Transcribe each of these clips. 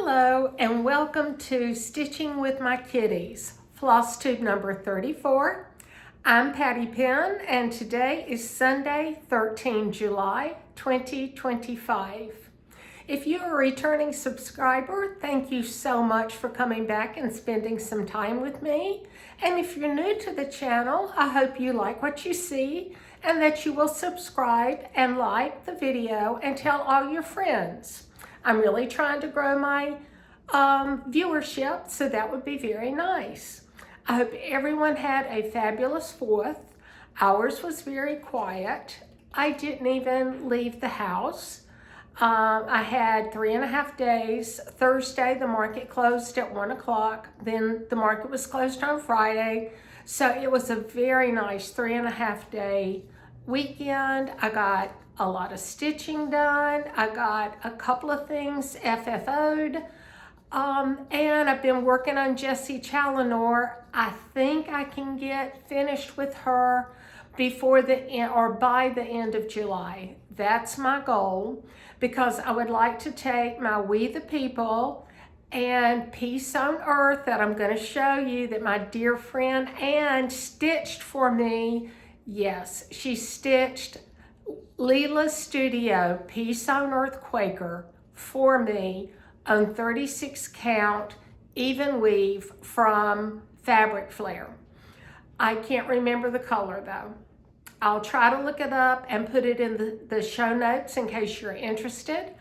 Hello and welcome to Stitching with My Kitties, floss tube number 34. I'm Patty Penn and today is Sunday, 13 July 2025. If you're a returning subscriber, thank you so much for coming back and spending some time with me. And if you're new to the channel, I hope you like what you see and that you will subscribe and like the video and tell all your friends. I'm really trying to grow my viewership, so that would be very nice. I hope everyone had a fabulous 4th. Ours was very quiet. I didn't even leave the house. I had 3.5 days. Thursday, the market closed at 1 o'clock. Then the market was closed on Friday. So it was a very nice 3.5 day weekend. I got a lot of stitching done. I got a couple of things FFO'd. And I've been working on Jessie Challenor. I think I can get finished with her before the end or by the end of July. That's my goal, because I would like to take my We the People and Peace on Earth that I'm going to show you that my dear friend Ann stitched for me. Yes, she stitched Leela's Studio Peace on Earth Quaker for me on 36 count even weave from Fabric Flare. I can't remember the color though. I'll try to look it up and put it in the show notes in case you're interested.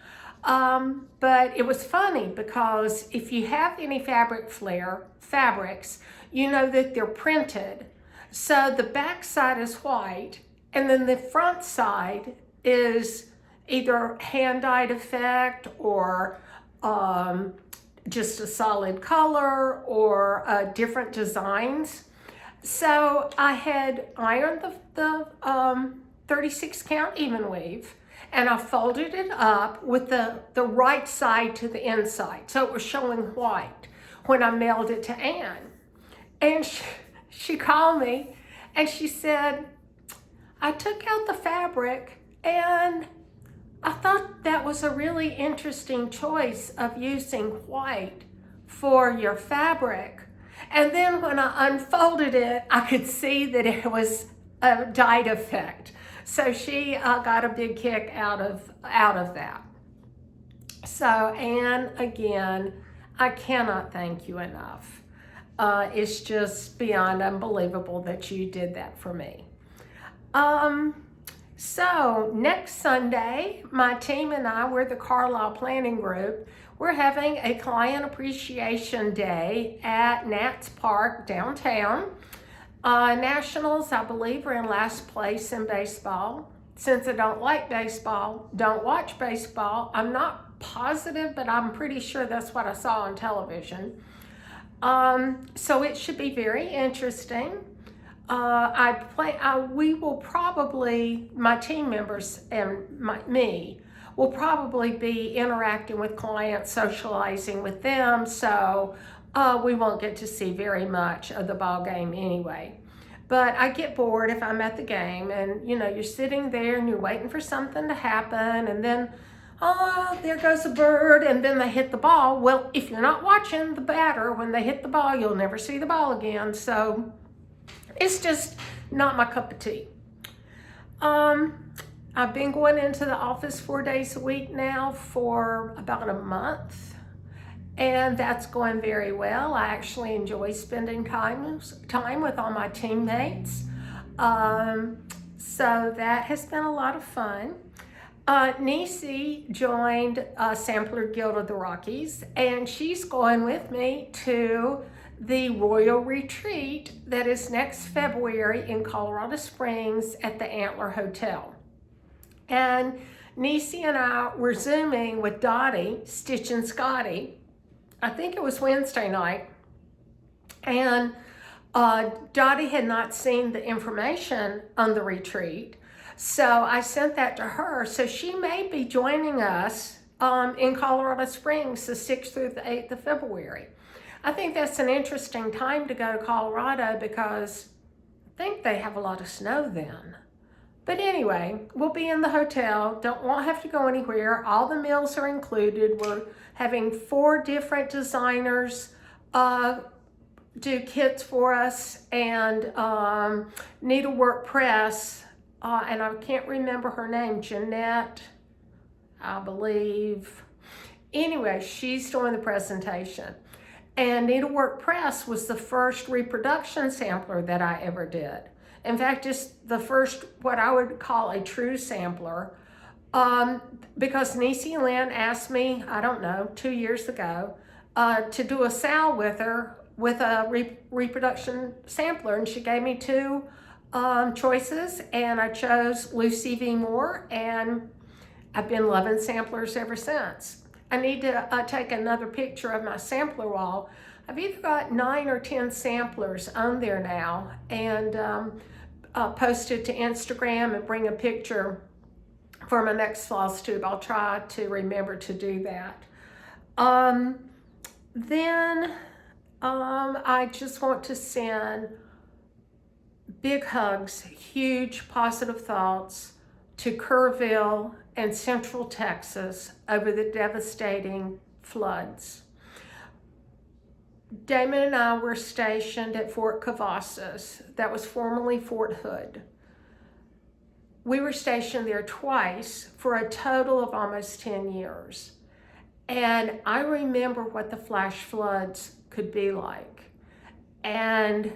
But it was funny because if you have any Fabric Flare fabrics, you know that they're printed. So the back side is white, and then the front side is either hand-dyed effect or just a solid color or different designs. So I had ironed the 36 count even weave, and I folded it up with the right side to the inside. So it was showing white when I mailed it to Ann. And she called me and she said, I took out the fabric and I thought that was a really interesting choice of using white for your fabric. And then when I unfolded it, I could see that it was a dyed effect. So she got a big kick out of that. So Ann, again, I cannot thank you enough. It's just beyond unbelievable that you did that for me. So next Sunday, my team and I, we're the Carlisle Planning Group, we're having a Client Appreciation Day at Nats Park downtown. Nationals, I believe, are in last place in baseball. Since I don't like baseball, don't watch baseball, I'm not positive, but I'm pretty sure that's what I saw on television. So it should be very interesting. We will probably, my team members and me will probably be interacting with clients, socializing with them, so we won't get to see very much of the ball game anyway. But I get bored if I'm at the game and you're sitting there and you're waiting for something to happen, and then oh, there goes a bird, and then they hit the ball. Well, if you're not watching the batter when they hit the ball, you'll never see the ball again. So it's just not my cup of tea. I've been going into the office 4 days a week now for about a month, and that's going very well. I actually enjoy spending time with all my teammates. So that has been a lot of fun. Nisi joined Sampler Guild of the Rockies, and she's going with me to the Royal Retreat that is next February in Colorado Springs at the Antler Hotel. And Nisi and I were Zooming with Dottie, Stitch and Scotty. I think it was Wednesday night. And Dottie had not seen the information on the retreat. So I sent that to her. So she may be joining us in Colorado Springs the 6th through the 8th of February. I think that's an interesting time to go to Colorado because I think they have a lot of snow then. But anyway, we'll be in the hotel. Won't have to go anywhere. All the meals are included. We're having 4 different designers do kits for us, and needlework press, and I can't remember her name, Jeanette, I believe. Anyway, she's doing the presentation. And Needlework Press was the first reproduction sampler that I ever did. In fact, it's the first, what I would call a true sampler, because Niecy Lynn asked me, I don't know, 2 years ago, to do a sal with her with a reproduction sampler, and she gave me 2 choices, and I chose Lucy V. Moore, and I've been loving samplers ever since. I need to take another picture of my sampler wall. I've either got 9 or 10 samplers on there now, and post it to Instagram and bring a picture for my next floss tube. I'll try to remember to do that. Then I just want to send big hugs, huge positive thoughts to Kerrville and Central Texas over the devastating floods. Damon and I were stationed at Fort Cavazos, that was formerly Fort Hood. We were stationed there twice for a total of almost 10 years. And I remember what the flash floods could be like. And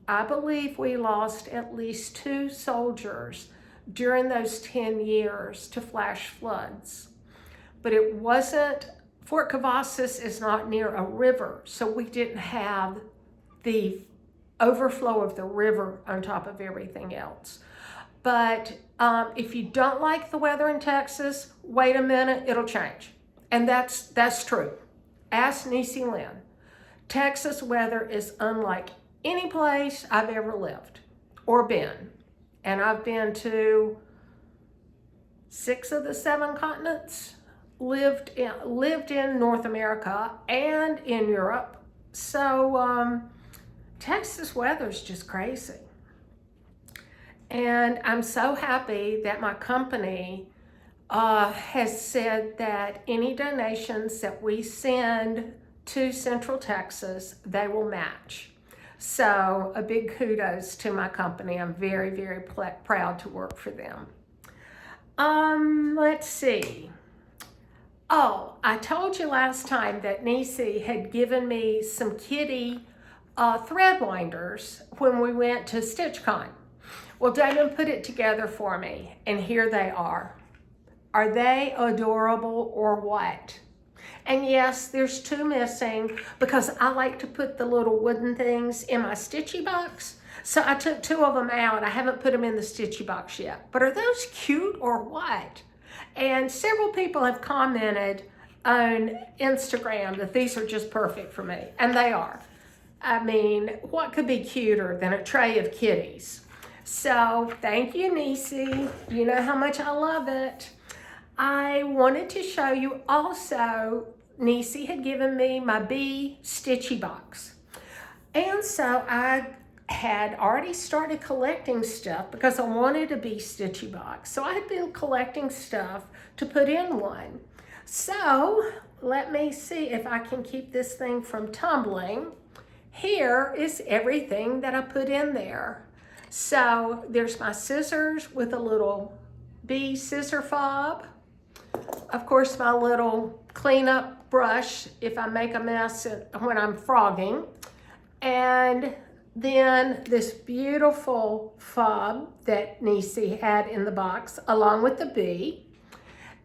I believe we lost at least 2 soldiers during those 10 years to flash floods. But it wasn't, Fort Cavazos is not near a river, so we didn't have the overflow of the river on top of everything else. But if you don't like the weather in Texas, wait a minute, it'll change. And that's true. Ask Niecy Lynn. Texas weather is unlike any place I've ever lived or been. And I've been to 6 of the 7 continents, lived in North America and in Europe. So Texas weather is just crazy. And I'm so happy that my company has said that any donations that we send to Central Texas, they will match. So a big kudos to my company. I'm very, very proud to work for them. Let's see. Oh, I told you last time that Niecy had given me some kitty thread winders when we went to StitchCon. Well, Damon put it together for me, and here they are. Are they adorable or what? And yes, there's 2 missing because I like to put the little wooden things in my stitchy box. So I took 2 of them out. I haven't put them in the stitchy box yet. But are those cute or what? And several people have commented on Instagram that these are just perfect for me. And they are. I mean, what could be cuter than a tray of kitties? So thank you, Niecy. You know how much I love it. I wanted to show you also, Niecy had given me my bee stitchy box. And so I had already started collecting stuff because I wanted a bee stitchy box. So I had been collecting stuff to put in one. So let me see if I can keep this thing from tumbling. Here is everything that I put in there. So there's my scissors with a little bee scissor fob. Of course, my little cleanup brush if I make a mess when I'm frogging. And then this beautiful fob that Niecy had in the box along with the bee.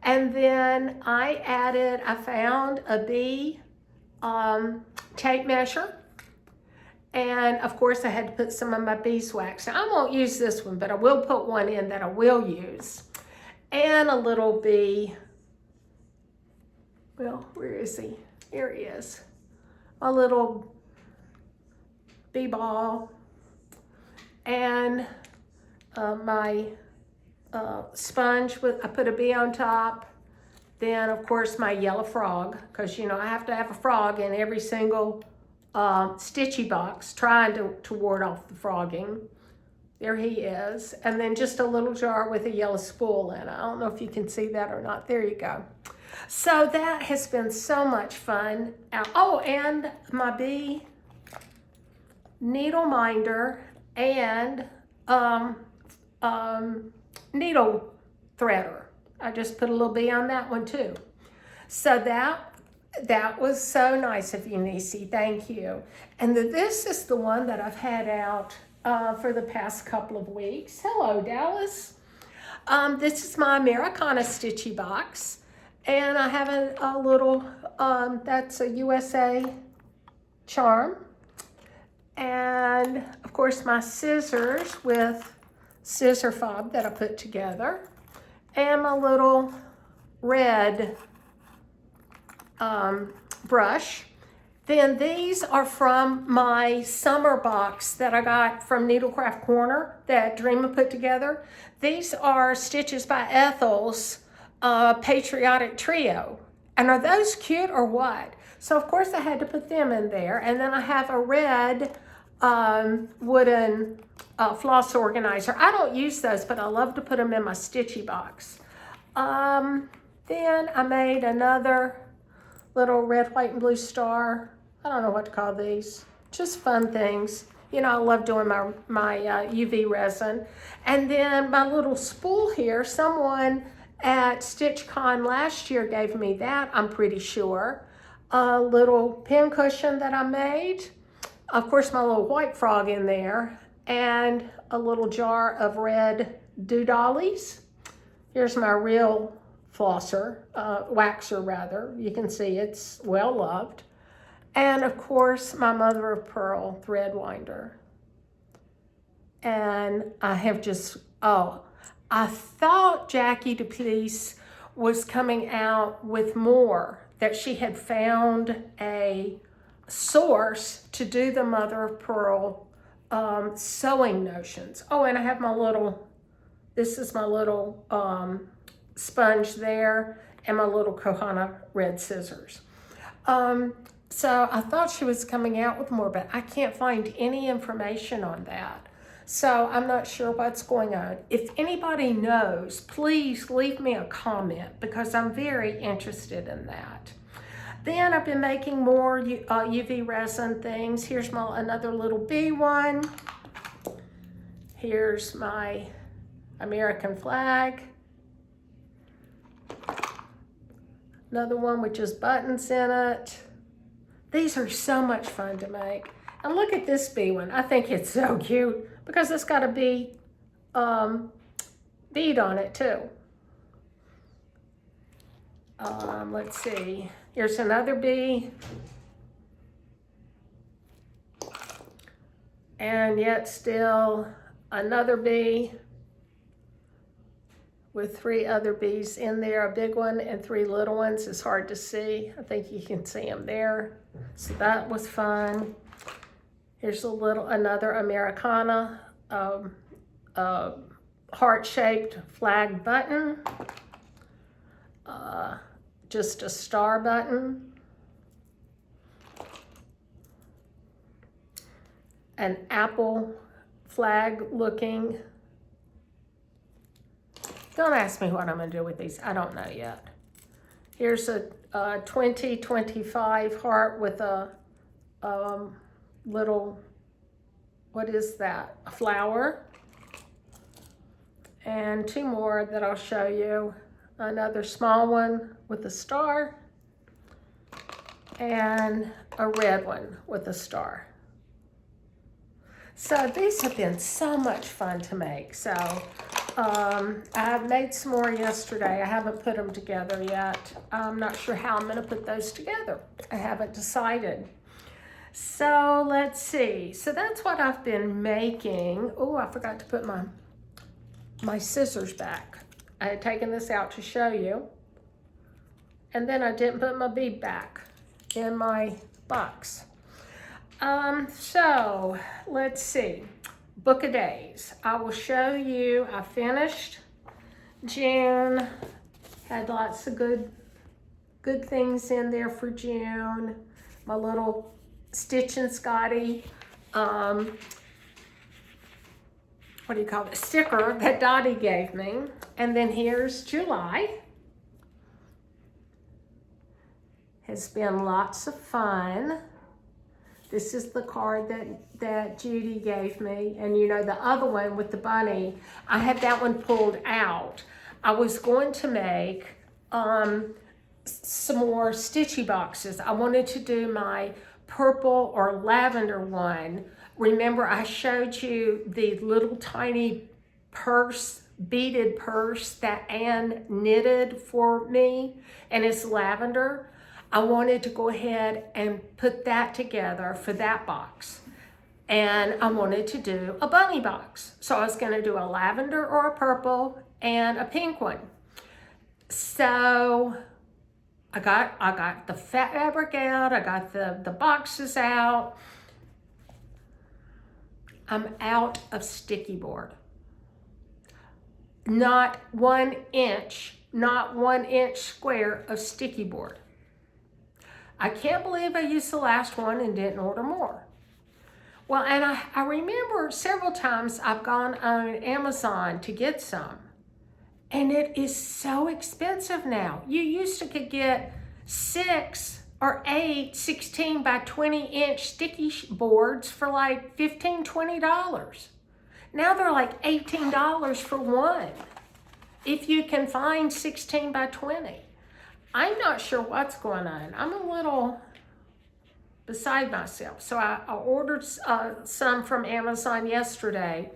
And then I found a bee tape measure. And of course I had to put some of my beeswax. Now, I won't use this one, but I will put one in that I will use. And a little bee, well, where is he? Here he is. A little bee ball. And my sponge, I put a bee on top. Then of course my yellow frog, because you know I have to have a frog in every single stitchy box, trying to ward off the frogging. There he is. And then just a little jar with a yellow spool in it. I don't know if you can see that or not. There you go. So that has been so much fun. Oh, and my bee needle minder and needle threader. I just put a little bee on that one too. So that was so nice of you, Nisi. Thank you. And this is the one that I've had out for the past couple of weeks. Hello, Dallas. This is my Americana Stitchy box. And I have a little, that's a USA charm. And of course my scissors with scissor fob that I put together. And my little red brush. Then these are from my summer box that I got from Needlecraft Corner that Dreama put together. These are stitches by Ethel's Patriotic Trio. And are those cute or what? So of course I had to put them in there. And then I have a red wooden floss organizer. I don't use those, but I love to put them in my stitchy box. Then I made another little red, white, and blue star. I don't know what to call these. Just fun things. You know, I love doing my UV resin. And then my little spool here, someone at StitchCon last year gave me that, I'm pretty sure. A little pin cushion that I made. Of course, my little white frog in there. And a little jar of red doodollies. Here's my real flosser, waxer rather. You can see it's well loved. And of course, my mother of pearl thread winder. And I have just, I thought Jackie DePlease was coming out with more, that she had found a source to do the mother of pearl sewing notions. Oh, and I have my little, this is my little sponge there, and my little Kohana red scissors. So I thought she was coming out with more, but I can't find any information on that. So I'm not sure what's going on. If anybody knows, please leave me a comment because I'm very interested in that. Then I've been making more UV resin things. Here's another little bee one. Here's my American flag. Another one with just buttons in it. These are so much fun to make. And look at this bee one. I think it's so cute because it's got a bee bead on it too. Let's see. Here's another bee. And yet still another bee with 3 other bees in there, a big one and 3 little ones. It's hard to see. I think you can see them there. So that was fun. Here's another Americana heart-shaped flag button. Just a star button. An apple flag looking. Don't ask me what I'm going to do with these. I don't know yet. Here's a 2025 heart with a little, what is that? A flower. And 2 more that I'll show you. Another small one with a star. And a red one with a star. So these have been so much fun to make. So I made some more yesterday. I haven't put them together yet. I'm not sure how I'm going to put those together. I haven't decided. So let's see. So that's what I've been making. Oh, I forgot to put my scissors back. I had taken this out to show you. And then I didn't put my bead back in my box. So let's see. Book of days. I will show you. I finished June. Had lots of good things in there for June. My little Stitch and Scotty what do you call it, sticker that Dottie gave me. And then here's July. Has been lots of fun. This is the card that Judy gave me. And you know, the other one with the bunny, I had that one pulled out. I was going to make some more stitchy boxes. I wanted to do my purple or lavender one. Remember, I showed you the little tiny purse, beaded purse that Anne knitted for me, and it's lavender. I wanted to go ahead and put that together for that box. And I wanted to do a bunny box. So I was gonna do a lavender or a purple and a pink one. So I got the fabric out, I got the boxes out. I'm out of sticky board. Not 1 inch, not 1 inch square of sticky board. I can't believe I used the last one and didn't order more. Well, and I remember several times I've gone on Amazon to get some, and it is so expensive now. You used to could get 6 or 8 16 by 20 inch sticky boards for like $15, $20. Now they're like $18 for one, if you can find 16 by 20. I'm not sure what's going on. I'm a little beside myself. So I ordered some from Amazon yesterday.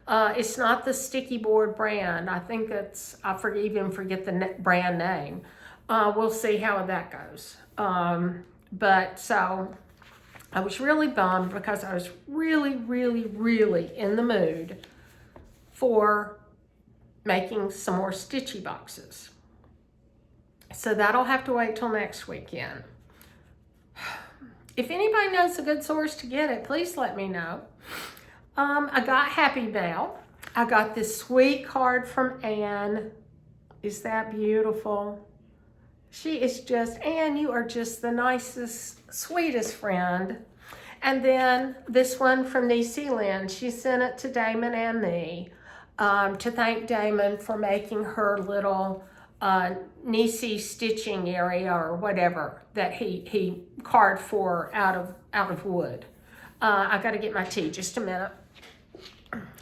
It's not the sticky board brand. I think it's, I even forget the brand name. We'll see how that goes. But so I was really bummed because I was really, really, really in the mood for making some more stitchy boxes. So that'll have to wait till next weekend. If anybody knows a good source to get it, please let me know. I got Happy Mail. I got this sweet card from Anne. Is that beautiful? She is just, Anne, you are just the nicest, sweetest friend. And then this one from Niecy Lynn. She sent it to Damon and me to thank Damon for making her little Niecy stitching area or whatever that he carved for out of wood. I got to get my tea, just a minute.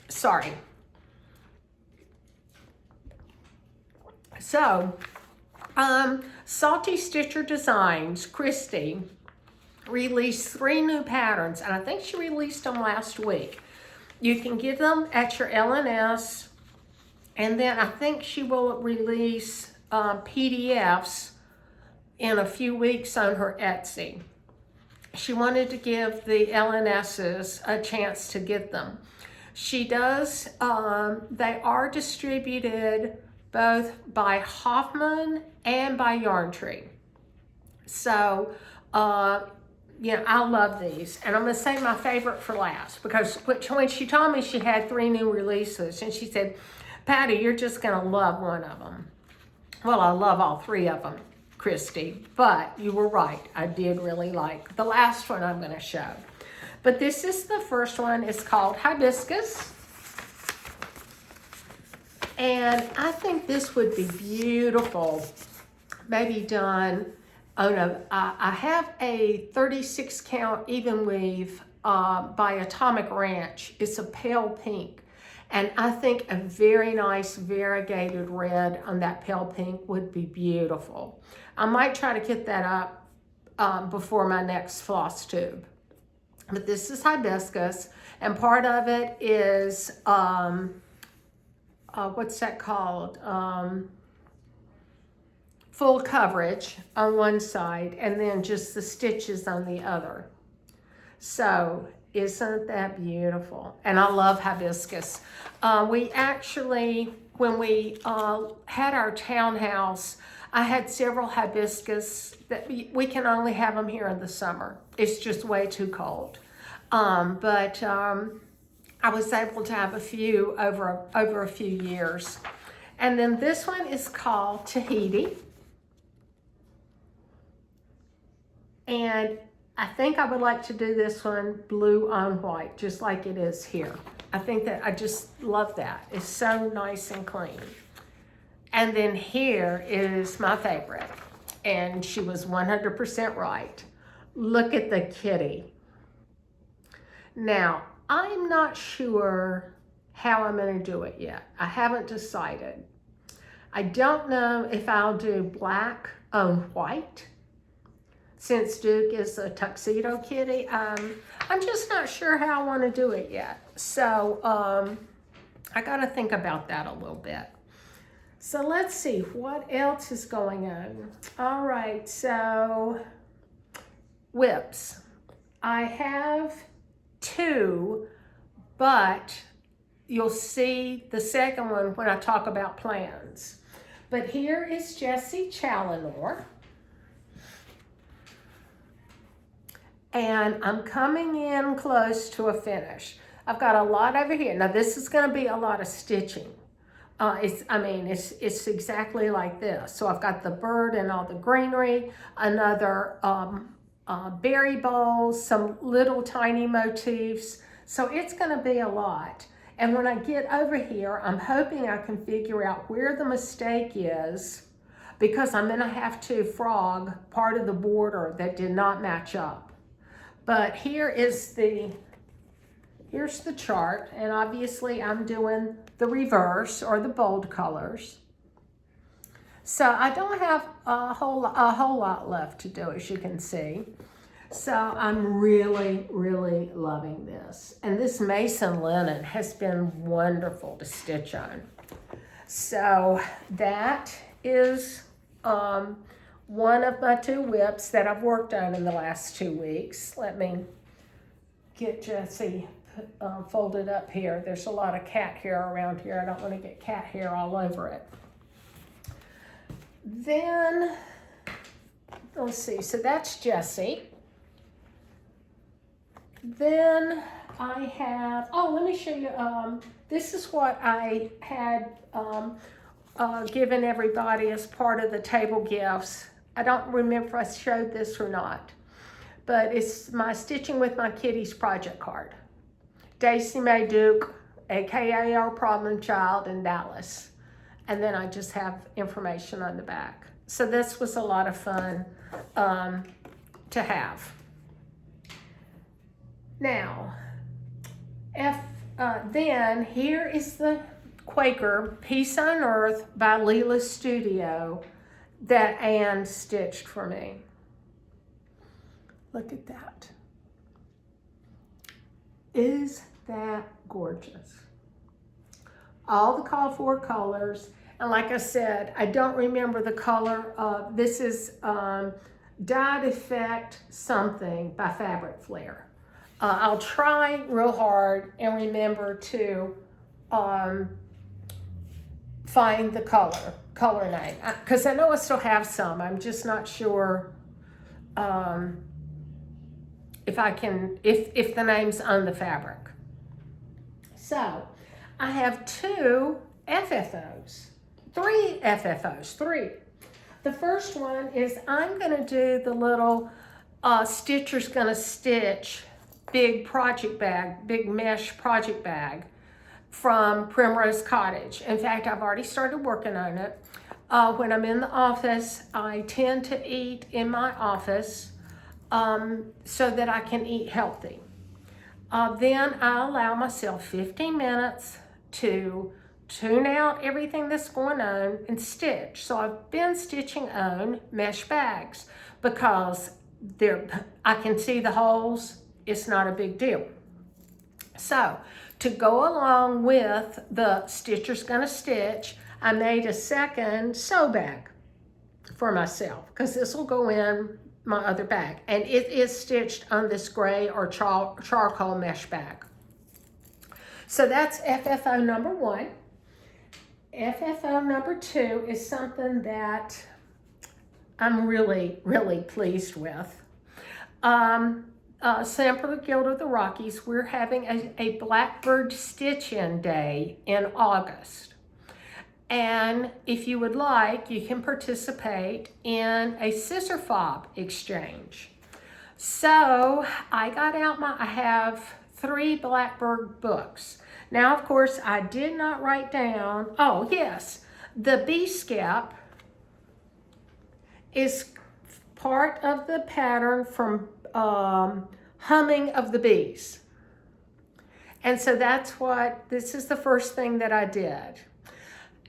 Sorry. So, Salty Stitcher Designs, Christy, released 3 new patterns, and I think she released them last week. You can get them at your LNS, and then I think she will release PDFs in a few weeks on her Etsy. She wanted to give the LNSs a chance to get them. She does, they are distributed both by Hoffman and by Yarn Tree. So, yeah, I love these. And I'm going to save my favorite for last, because when she told me she had 3 new releases, and she said, Patty, you're just going to love one of them. Well, I love all 3 of them, Christy, but you were right. I did really like the last one I'm going to show. But this is the first one. It's called Hibiscus. And I think this would be beautiful, maybe done on I have a 36 count even weave by Atomic Ranch. It's a pale pink. And I think a very nice variegated red on that pale pink would be beautiful. I might try to get that up before my next floss tube. But this is Hibiscus, and part of it is, what's that called? Full coverage on one side, and then just the stitches on the other. So, isn't that beautiful? And I love Hibiscus. We actually, when we had our townhouse, I had several Hibiscus that we can only have them here in the summer. It's just way too cold. But I was able to have a few over a few years. And then this one is called Tahiti. And I think I would like to do this one blue on white, just like it is here. I think that I just love that. It's so nice and clean. And then here is my favorite, and she was 100% right. Look at the kitty. Now, I'm not sure how I'm going to do it yet. I haven't decided. I don't know if I'll do black on white, since Duke is a tuxedo kitty. I'm just not sure how I want to do it yet. So I got to think about that a little bit. So let's see what else is going on. All right, so whips. I have 2, but you'll see the second one when I talk about plans. But here is Jessie Challenor. And I'm coming in close to a finish. I've got a lot over here. Now this is going to be a lot of stitching. It's exactly like this. So I've got the bird and all the greenery, another berry bowls, some little tiny motifs. So it's going to be a lot. And when I get over here, I'm hoping I can figure out where the mistake is, because I'm going to have to frog part of the border that did not match up. But here's the chart, and obviously I'm doing the reverse or the bold colors. So I don't have a whole lot left to do, as you can see. So I'm really, really loving this. And this Mason linen has been wonderful to stitch on. So that is one of my 2 whips that I've worked on in the last 2 weeks. Let me get Jessie folded up here. There's a lot of cat hair around here. I don't want to get cat hair all over it. Then, let's see, so that's Jessie. Then I have, let me show you, this is what I had given everybody as part of the table gifts. I don't remember if I showed this or not, but it's my Stitching with My Kitties project card. Daisy Mae Duke, aka our problem child in Dallas. And then I just have information on the back. So this was a lot of fun to have. Now, then here is the Quaker Peace on Earth by Amniconstudio that Anne stitched for me. Look at that. Is that gorgeous? All the call for colors, and like I said, I don't remember the color. This is Dyed Effect something by Fabric Flair. I'll try real hard and remember to find the color name, because I know I still have some. I'm just not sure if I can, if the name's on the fabric. So I have 2 FFOs, 3 FFOs, 3. The first one is I'm going to do the little Stitcher's Gonna Stitch big project bag, big mesh project bag from Primrose Cottage. In fact, I've already started working on it. When I'm in the office, I tend to eat in my office so that I can eat healthy. Then I allow myself 15 minutes to tune out everything that's going on and stitch. So I've been stitching on mesh bags because I can see the holes. It's not a big deal. So to go along with the Stitcher's Gonna Stitch, I made a second sew bag for myself, because this will go in my other bag, and it is stitched on this gray or charcoal mesh bag. So that's FFO number 1. FFO number 2 is something that I'm really, really pleased with. Sanford Guild of the Rockies, we're having a Blackbird Stitch-In Day in August. And if you would like, you can participate in a scissor fob exchange. So I got out I have 3 Blackbird books. Now, of course, I did not write down, oh yes, the B-scap is part of the pattern from Humming of the Bees. And so this is the first thing that I did.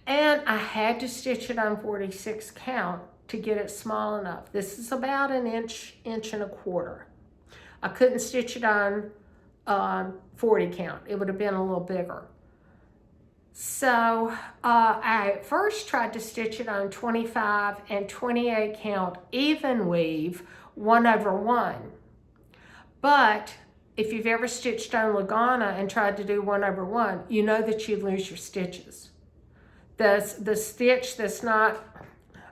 And I had to stitch it on 46 count to get it small enough. This is about an inch and a quarter. I couldn't stitch it on 40 count. It would have been a little bigger. So I first tried to stitch it on 25 and 28 count even weave 1/1. But if you've ever stitched on Lugana and tried to do 1/1, you know that you lose your stitches. The stitch that's not,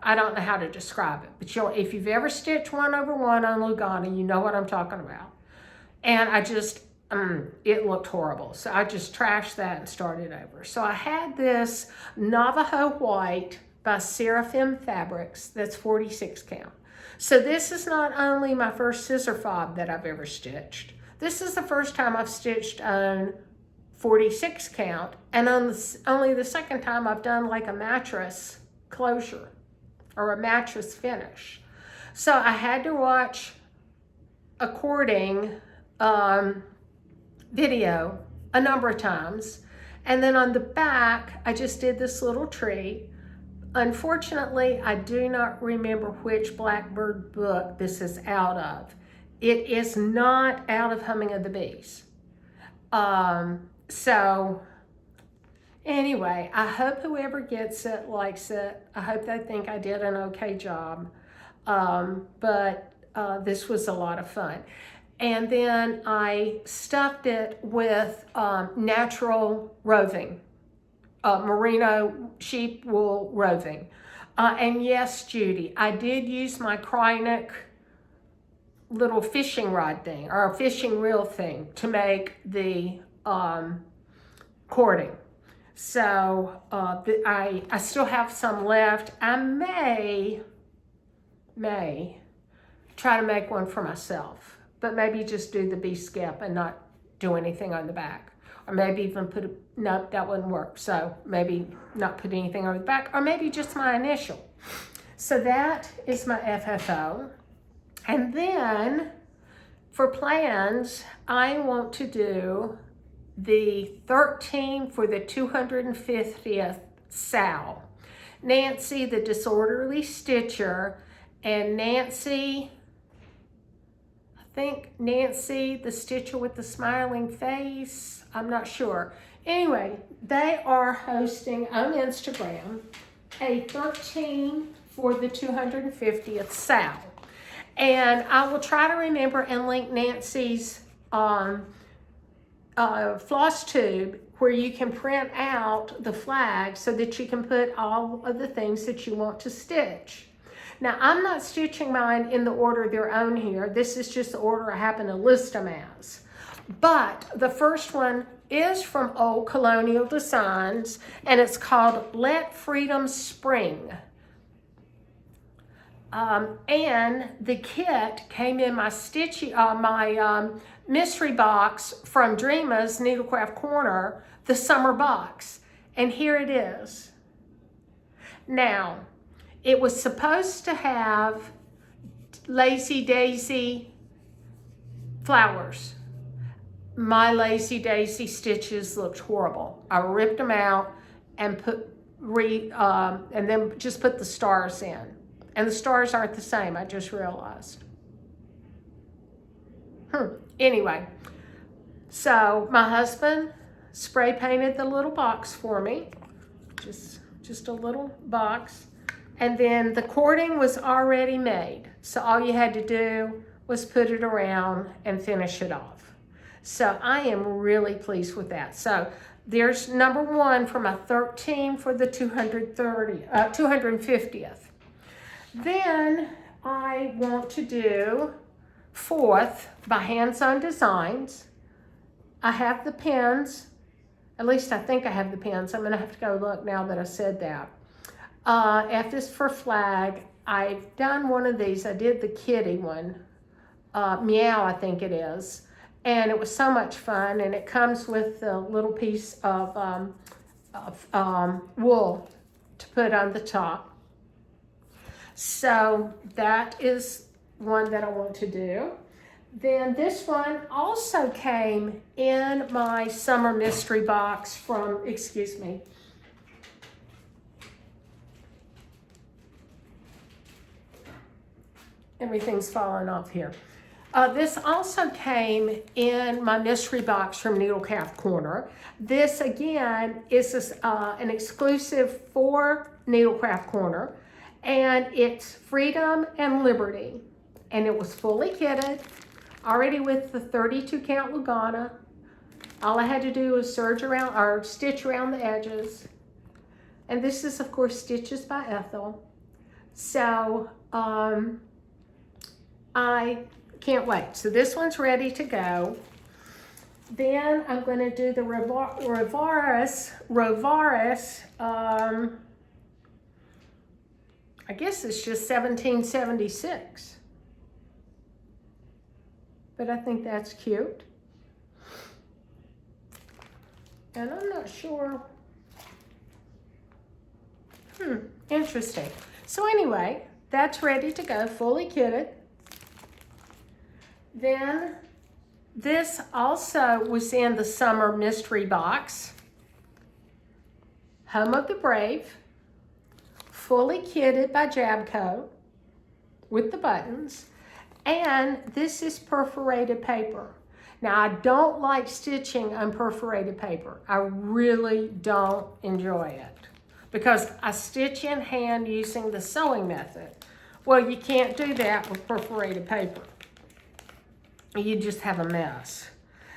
I don't know how to describe it, but if you've ever stitched 1/1 on Lugana, you know what I'm talking about. And I just, it looked horrible. So I just trashed that and started over. So I had this Navajo White by Seraphim Fabrics that's 46 count. So this is not only my first scissor fob that I've ever stitched. This is the first time I've stitched on 46 count, and only the second time I've done like a mattress closure or a mattress finish. So I had to watch a cording video a number of times, and then on the back I just did this little tree. Unfortunately, I do not remember which Blackbird book this is out of. It is not out of Humming of the Bees. So anyway, I hope whoever gets it likes it. I hope they think I did an okay job. But this was a lot of fun. And then I stuffed it with natural roving, merino sheep wool roving. And yes, Judy, I did use my Krynic little fishing rod thing, or a fishing reel thing, to make the cording. So I still have some left. I may try to make one for myself, but maybe just do the B-scap and not do anything on the back. Or maybe even no, that wouldn't work. So maybe not put anything on the back, or maybe just my initial. So that is my FFO. And then for plans, I want to do the 13 for the 250th SAL. Nancy, the disorderly stitcher, and Nancy, I think Nancy, the stitcher with the smiling face, I'm not sure. Anyway, they are hosting on Instagram a 13 for the 250th SAL. And I will try to remember and link Nancy's floss tube where you can print out the flag so that you can put all of the things that you want to stitch. Now, I'm not stitching mine in the order they're on here. This is just the order I happen to list them as. But the first one is from Old Colonial Designs, and it's called Let Freedom Spring. And the kit came in my mystery box from Dreama's Needlecraft Corner, the summer box. And here it is. Now, it was supposed to have Lazy Daisy flowers. My Lazy Daisy stitches looked horrible. I ripped them out and and then just put the stars in. And the stars aren't the same, I just realized. Anyway, so my husband spray painted the little box for me. Just a little box. And then the cording was already made. So all you had to do was put it around and finish it off. So I am really pleased with that. So there's number one for my 13 for the 250th. Then I want to do 4th by Hands On Designs. I have the pins. At least I think I have the pins. I'm going to have to go look now that I said that. F is for flag. I've done one of these. I did the kitty one. Meow, I think it is. and it was so much fun. And it comes with a little piece of wool to put on the top. So that is one that I want to do. Then this one also came in my summer mystery box from, excuse me, everything's falling off here. This also came in my mystery box from Needlecraft Corner. This again is an exclusive for Needlecraft Corner, and it's Freedom and Liberty. And it was fully kitted, already with the 32 count Lugana. All I had to do was stitch around the edges. And this is, of course, Stitches by Ethel. So I can't wait. So this one's ready to go. Then I'm going to do the Rovaris. I guess it's just 1776. But I think that's cute. And I'm not sure. Interesting. So anyway, that's ready to go, fully kitted. Then this also was in the summer mystery box. Home of the Brave, fully kitted by Jabco with the buttons. And this is perforated paper. Now, I don't like stitching on perforated paper. I really don't enjoy it because I stitch in hand using the sewing method. Well, you can't do that with perforated paper. You just have a mess.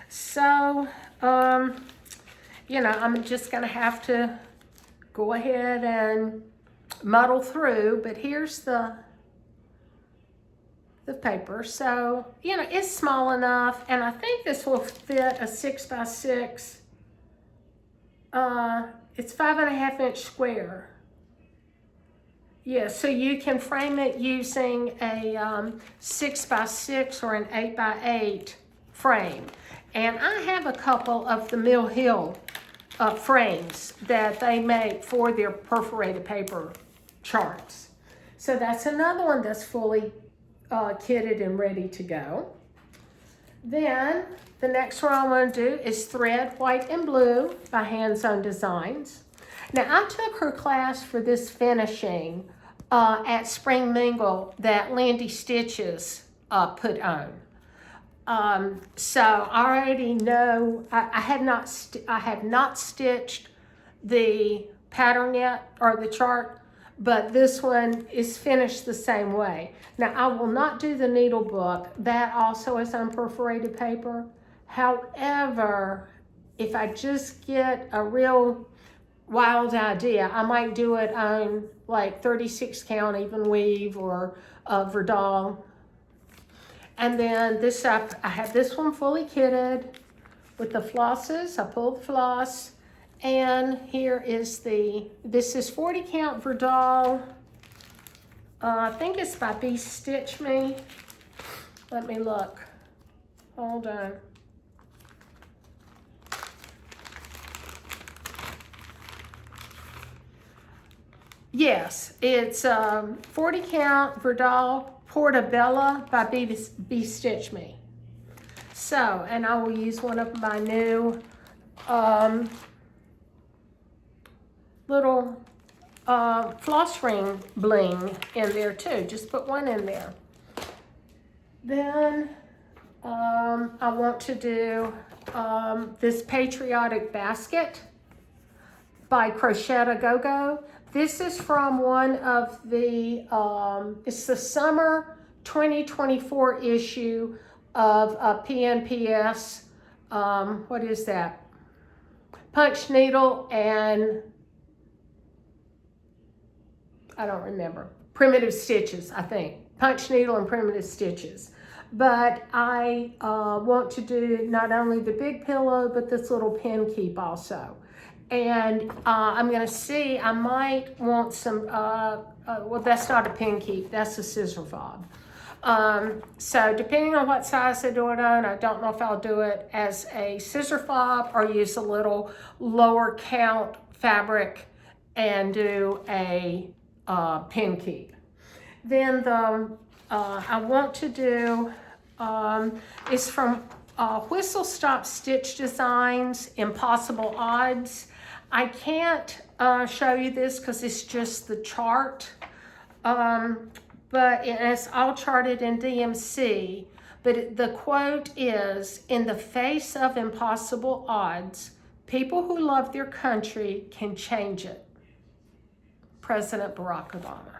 So, you know, I'm just gonna have to go ahead and muddle through, but here's the paper. So, you know, it's small enough, and I think this will fit a 6x6. It's 5.5 inch square. Yeah, so you can frame it using a 6x6 or an 8x8 frame. And I have a couple of the Mill Hill frames that they make for their perforated paper charts. So that's another one that's fully kitted and ready to go. Then the next one I want to do is Thread White and Blue by Hands On Designs. Now I took her class for this finishing at Spring Mingle that Lindy Stitches put on. So I already know I have not stitched the pattern yet or the chart, but this one is finished the same way. Now, I will not do the needle book. That also is on perforated paper. However, if I just get a real wild idea, I might do it on like 36 count even weave or Verdal. And then this I have this one fully kitted with the flosses. I pulled the floss. And here is this is 40 count Verdal. I think it's by Be Stitch Me. Let me look. Hold on. Yes, it's 40 count Verdal Portabella by Be Stitch Me. So, and I will use one of my new little floss ring bling in there too. Just put one in there. Then I want to do this Patriotic Basket by Crochet Go Go. This is from one of the, it's the summer 2024 issue of PNPS, what is that? Punch Needle and, I don't remember, Primitive Stitches, I think. Punch Needle and Primitive Stitches. But I want to do not only the big pillow, but this little pin keep also. And I'm gonna see, I might want some, well, that's not a pin keep, that's a scissor fob. So depending on what size I do it on, I don't know if I'll do it as a scissor fob or use a little lower count fabric and do a pin keep. Then the I want to do is from Whistle Stop Stitch Designs, Impossible Odds. I can't show you this because it's just the chart, but it's all charted in DMC. But the quote is, "In the face of impossible odds, people who love their country can change it." President Barack Obama.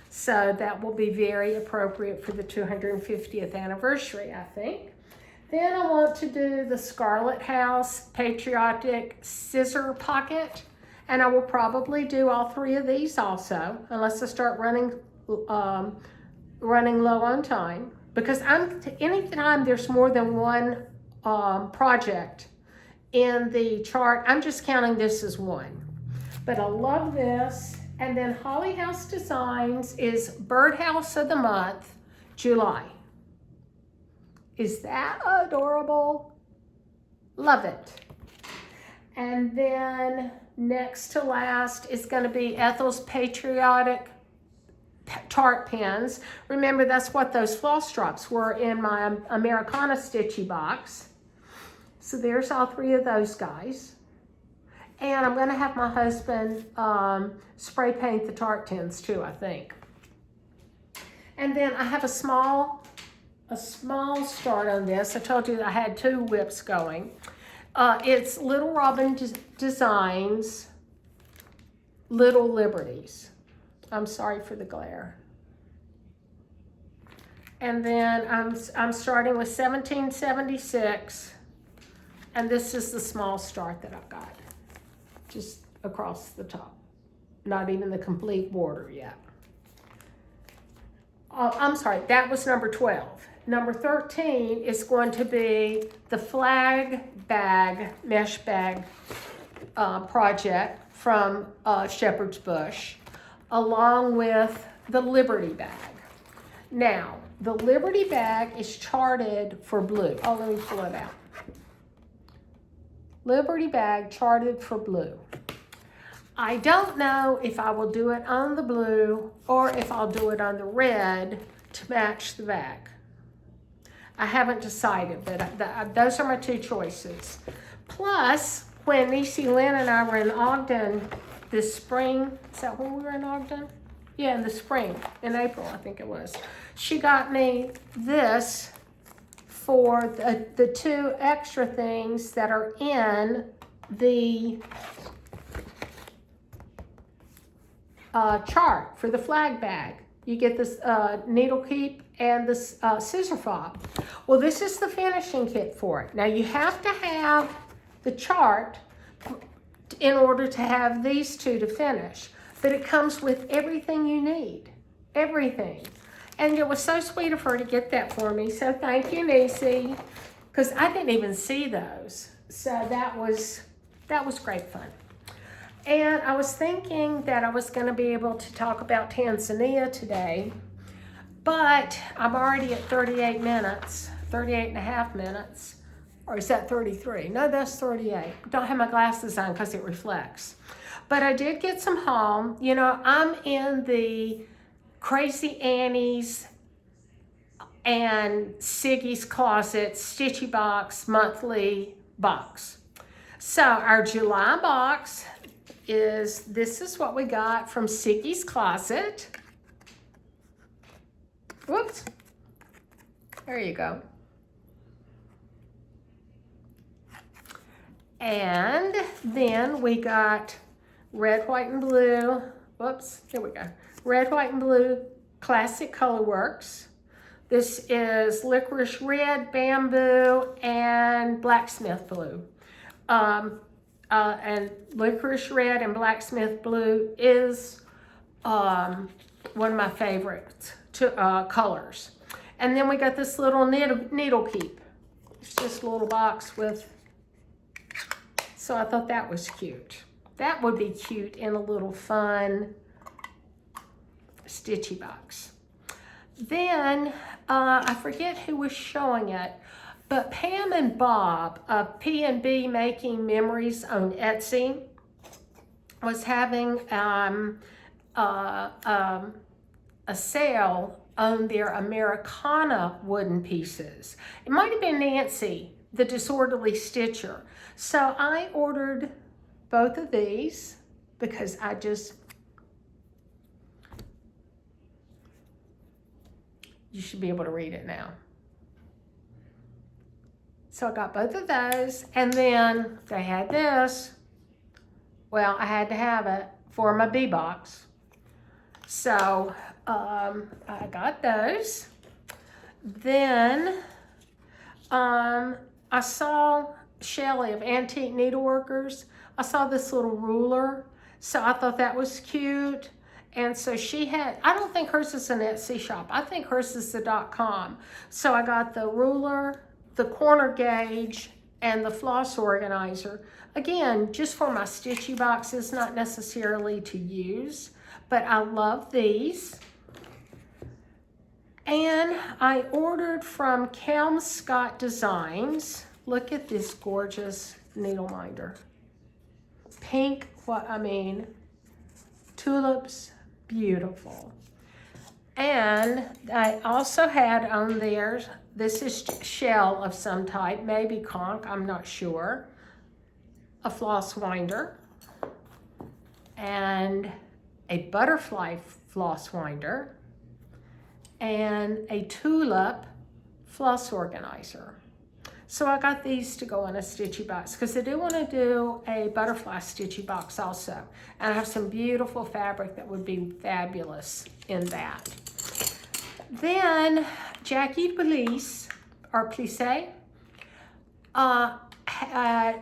So that will be very appropriate for the 250th anniversary, I think. Then I want to do the Scarlet House Patriotic Scissor Pocket, and I will probably do all three of these also, unless I start running low on time. Because anytime there's more than one project in the chart, I'm just counting this as one. But I love this. And then Holly House Designs is Birdhouse of the Month, July. Is that adorable? Love it. And then next to last is going to be Ethel's Patriotic Tart Pins. Remember, that's what those floss drops were in my Americana Stitchy box. So there's all three of those guys. And I'm going to have my husband spray paint the tart tins too, I think. And then I have a small start on this. I told you that I had 2 whips going. It's Little Robin Designs, Little Liberties. I'm sorry for the glare. And then I'm starting with 1776, and this is the small start that I've got. Just across the top. Not even the complete border yet. I'm sorry, that was number 12. Number 13 is going to be the flag bag, mesh bag project from Shepherd's Bush, along with the Liberty bag. Now, the Liberty bag is charted for blue. Oh, let me pull it out. Liberty bag charted for blue. I don't know if I will do it on the blue or if I'll do it on the red to match the bag. I haven't decided, but those are my 2 choices. Plus, when Niecy Lynn and I were in Ogden this spring, is that when we were in Ogden? Yeah, in the spring, in April, I think it was. She got me this for the 2 extra things that are in the chart for the flag bag. You get this needle keep and this scissor fob. Well, this is the finishing kit for it. Now, you have to have the chart in order to have these 2 to finish, but it comes with everything you need, everything. And it was so sweet of her to get that for me. So thank you, Niecy, because I didn't even see those. So that was great fun. And I was thinking that I was going to be able to talk about Tanzania today, but I'm already at 38 minutes, 38 and a half minutes. Or is that 33? No, that's 38. Don't have my glasses on because it reflects. But I did get some home. You know, I'm in the Crazy Annie's and Siggy's Closet Stitchy Box monthly box. So our July box this is what we got from Siggy's Closet. Whoops. There you go. And then we got red, white, and blue. Whoops, here we go. Red, white, and blue classic colorworks. This is licorice red, bamboo, and blacksmith blue. And licorice red and blacksmith blue is one of my favorite colors. And then we got this little needle keep. It's just a little box with, so I thought that was cute. That would be cute in a little fun stitchy box. Then, I forget who was showing it, but Pam and Bob of P&B Making Memories on Etsy was having a sale on their Americana wooden pieces. It might have been Nancy, the Disorderly Stitcher. So I ordered both of these because you should be able to read it now. So I got both of those, and then they had this. Well, I had to have it for my bee box. So I got those. Then I saw Shelly of Antique Needleworkers. I saw this little ruler, so I thought that was cute. And so she had, I don't think hers is an Etsy shop. I think hers is the .com. So I got the ruler, the corner gauge, and the floss organizer. Again, just for my stitchy boxes, not necessarily to use, but I love these. And I ordered from Kelm Scott Designs. Look at this gorgeous needle minder. Pink, tulips, beautiful. And I also had on there, this is shell of some type, maybe conch, I'm not sure. A floss winder and a butterfly floss winder and a tulip floss organizer. So I got these to go in a stitchy box because I do want to do a butterfly stitchy box also. And I have some beautiful fabric that would be fabulous in that. Then Jackie Plisse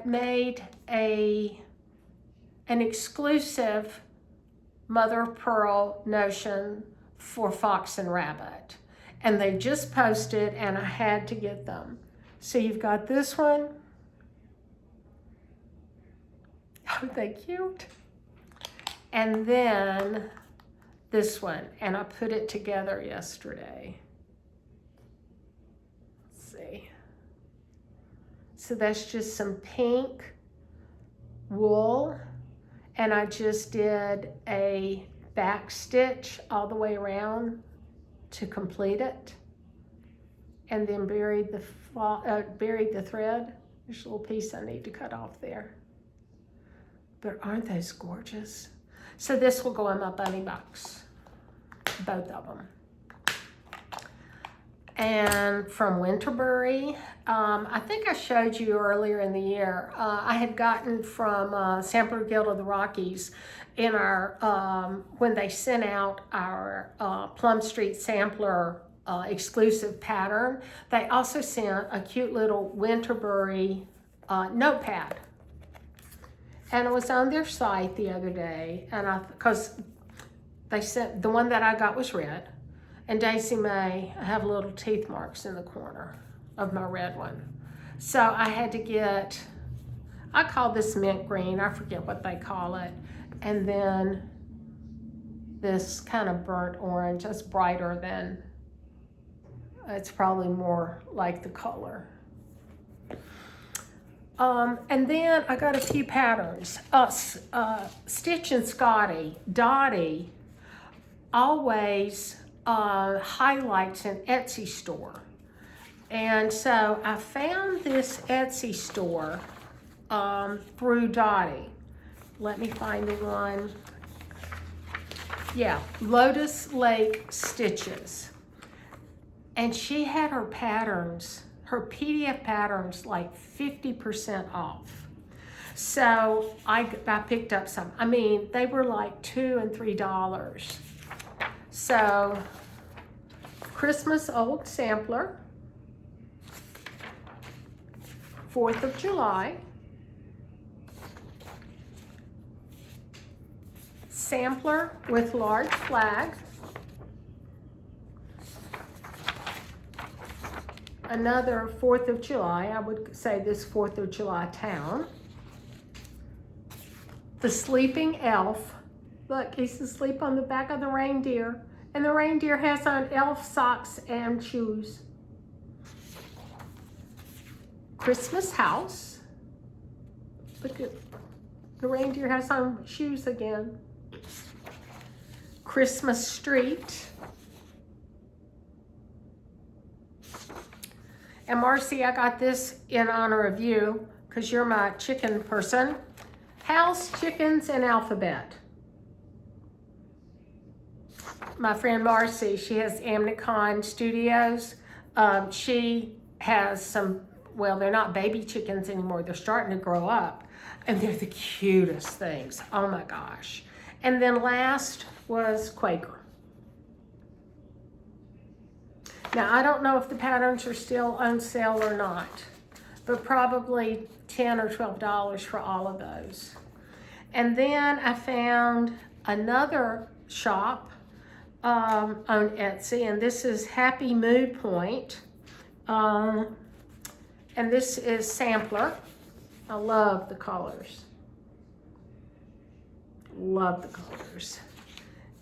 made an exclusive mother of pearl notion for Fox and Rabbit. And they just posted and I had to get them. So you've got this one. Aren't they cute? And then this one, and I put it together yesterday. Let's see. So that's just some pink wool, and I just did a back stitch all the way around to complete it, and then buried the thread. There's a little piece I need to cut off there. But aren't those gorgeous? So this will go in my bunny box, both of them. And from Winterbury, I think I showed you earlier in the year, I had gotten from Sampler Guild of the Rockies in our, when they sent out our Plum Street Sampler exclusive pattern, they also sent a cute little Winterbury notepad. And it was on their site the other day, and because they sent, the one that I got was red, and Daisy May, I have little teeth marks in the corner of my red one. So I had to get, I call this mint green, I forget what they call it, and then this kind of burnt orange, that's brighter than, it's probably more like the color. And then I got a few patterns. Stitch and Scotty, Dottie, always highlights an Etsy store. And so I found this Etsy store through Dottie. Let me find the one. Yeah, Lotus Lake Stitches. And she had her patterns, her PDF patterns, like 50% off. So I picked up some. I mean, they were like $2 and $3. So Christmas Old Sampler, 4th of July. Sampler with large flag. Another 4th of July, I would say this 4th of July town. The Sleeping Elf. Look, he's asleep on the back of the reindeer, And the reindeer has on elf socks and shoes. Christmas house. Look at the reindeer has on shoes again. Christmas street. And Marcy, I got this in honor of you because you're my chicken person. House, chickens, and alphabet. My friend Marcy, she has Amniconstudios. She has some, well, they're not baby chickens anymore. They're starting to grow up. And they're the cutest things. Oh my gosh. And then last was Quaker. Now, I don't know if the patterns are still on sale or not, but probably $10 or $12 for all of those. And then I found another shop on Etsy, and this is Happy Mood Point. And this is Sampler. I love the colors. Love the colors.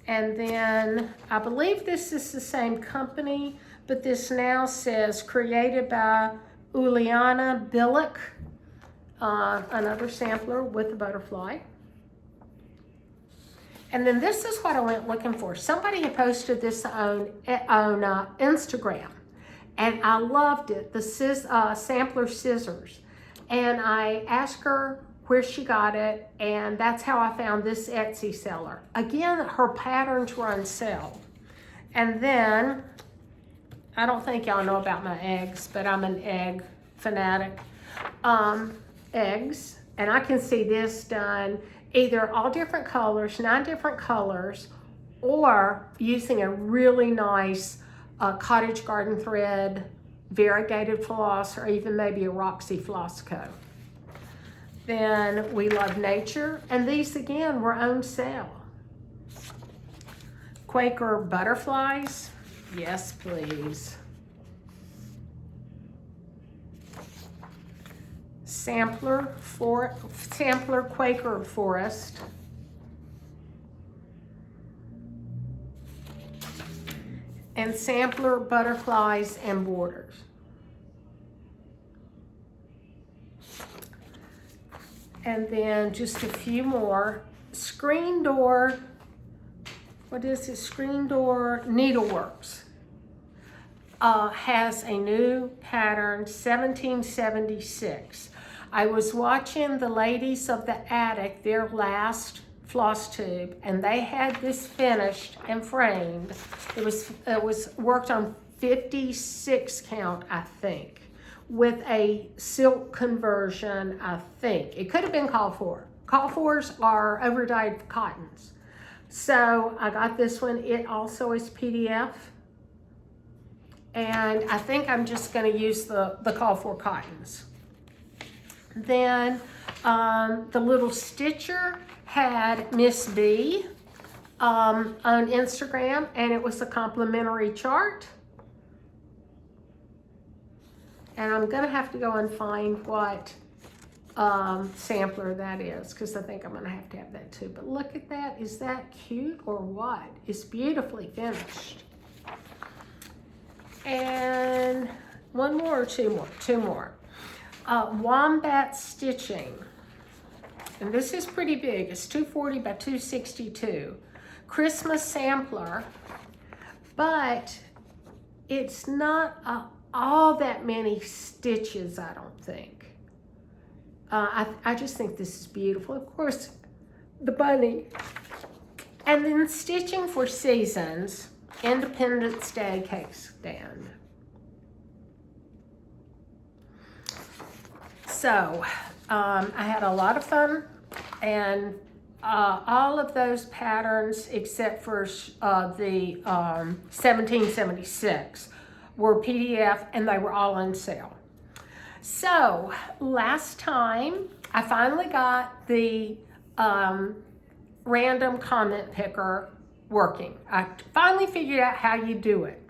And then I believe this is the same company, but this now says created by Uliana Billick. Another sampler with a butterfly. And then this is what I went looking for. Somebody had posted this on Instagram, and I loved it, the sampler scissors. And I asked her where she got it, and that's how I found this Etsy seller. Again, her patterns were on sale. And then, I don't think y'all know about my eggs, but I'm an egg fanatic. Eggs, and I can see this done either all different colors, 9 different colors, or using a really nice cottage garden thread, variegated floss, or even maybe a Roxy floss co. Then we love nature, and these again were on sale. Quaker butterflies, yes please. Sampler Quaker Forest. And sampler butterflies and borders. And then just a few more. Screen door, what is it? Screen Door Needleworks. Has a new pattern, 1776. I was watching the ladies of the attic, their last floss tube, and they had this finished and framed. It was worked on 56 count, I think, with a silk conversion, I think. It could have been call for. Call fors are overdyed cottons. So I got this one. It also is PDF. And I think I'm just going to use the call for cottons. Then the little stitcher had Miss B on Instagram, and it was a complimentary chart. And I'm going to have to go and find what sampler that is, because I think I'm going to have that too. But look at that. Is that cute or what? It's beautifully finished. And one more or two more? Two more. Wombat stitching. And this is pretty big. It's 240 by 262. Christmas sampler. But it's not all that many stitches, I don't think. I just think this is beautiful. Of course, the bunny. And then stitching for seasons. Independence Day cake stand. So, I had a lot of fun, and all of those patterns, except for the 1776, were PDF, and they were all on sale. So, last time, I finally got the random comment picker working. I finally figured out how you do it.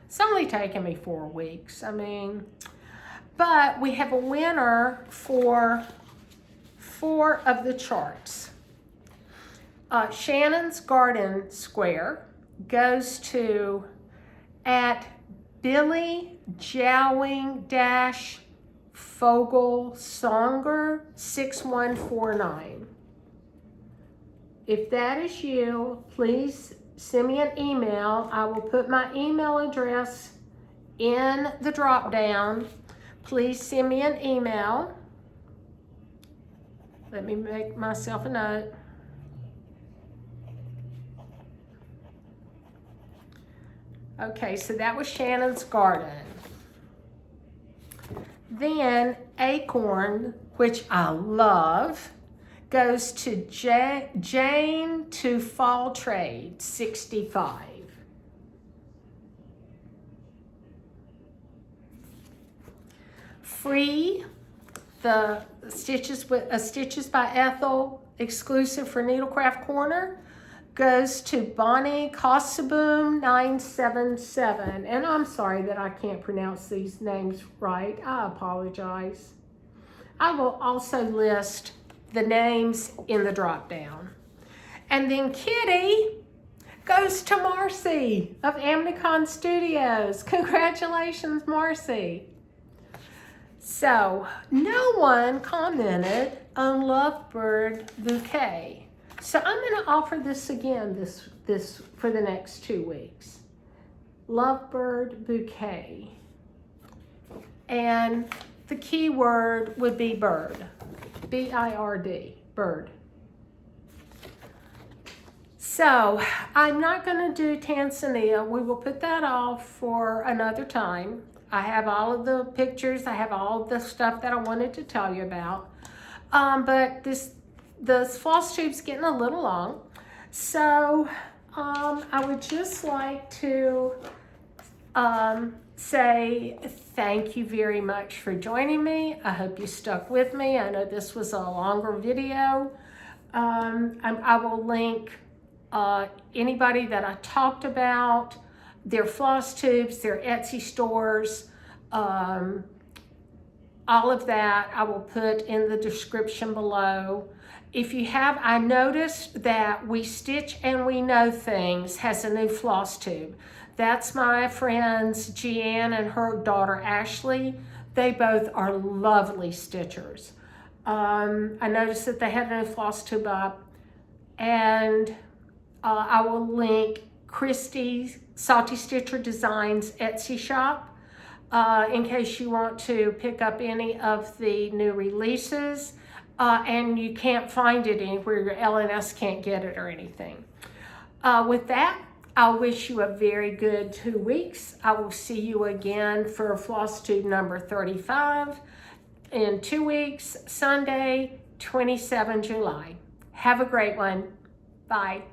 It's only taken me 4 weeks. I mean, but we have a winner for 4 of the charts. Shannon's Garden Square goes to at Billy Jowing Fogelsonger 6149. If that is you, please send me an email. I will put my email address in the drop down. Please send me an email. Let me make myself a note. Okay, so that was Shannon's garden. Then Acorn, which I love, goes to Jane to Fall Trade 65. Free, the Stitches by Ethel exclusive for Needlecraft Corner, goes to Bonnie Kosoboom 977. And I'm sorry that I can't pronounce these names right. I apologize. I will also list the names in the drop down. And then Kitty goes to Marcy of Amniconstudio. Congratulations, Marcy. So no one commented on Lovebird Bouquet. So I'm going to offer this again this for the next 2 weeks. Lovebird Bouquet. And the keyword would be bird. B-I-R-D, bird. So I'm not going to do Tanzania. We will put that off for another time. I have all of the pictures. I have all of the stuff that I wanted to tell you about. But the floss tube's getting a little long. So I would just like to say thank you very much for joining me. I hope you stuck with me. I know this was a longer video. I will link anybody that I talked about, their floss tubes, their Etsy stores, all of that I will put in the description below. If you have, I noticed that We Stitch and We Know Things has a new floss tube. That's my friends Jeanne and her daughter Ashley. They both are lovely stitchers. I noticed that they had a new floss tube up, and I will link Christy's Salty Stitcher Designs Etsy shop in case you want to pick up any of the new releases. And you can't find it anywhere, your LNS can't get it or anything. With that, I wish you a very good 2 weeks. I will see you again for floss tube number 35 in 2 weeks, Sunday, 27 July. Have a great one. Bye.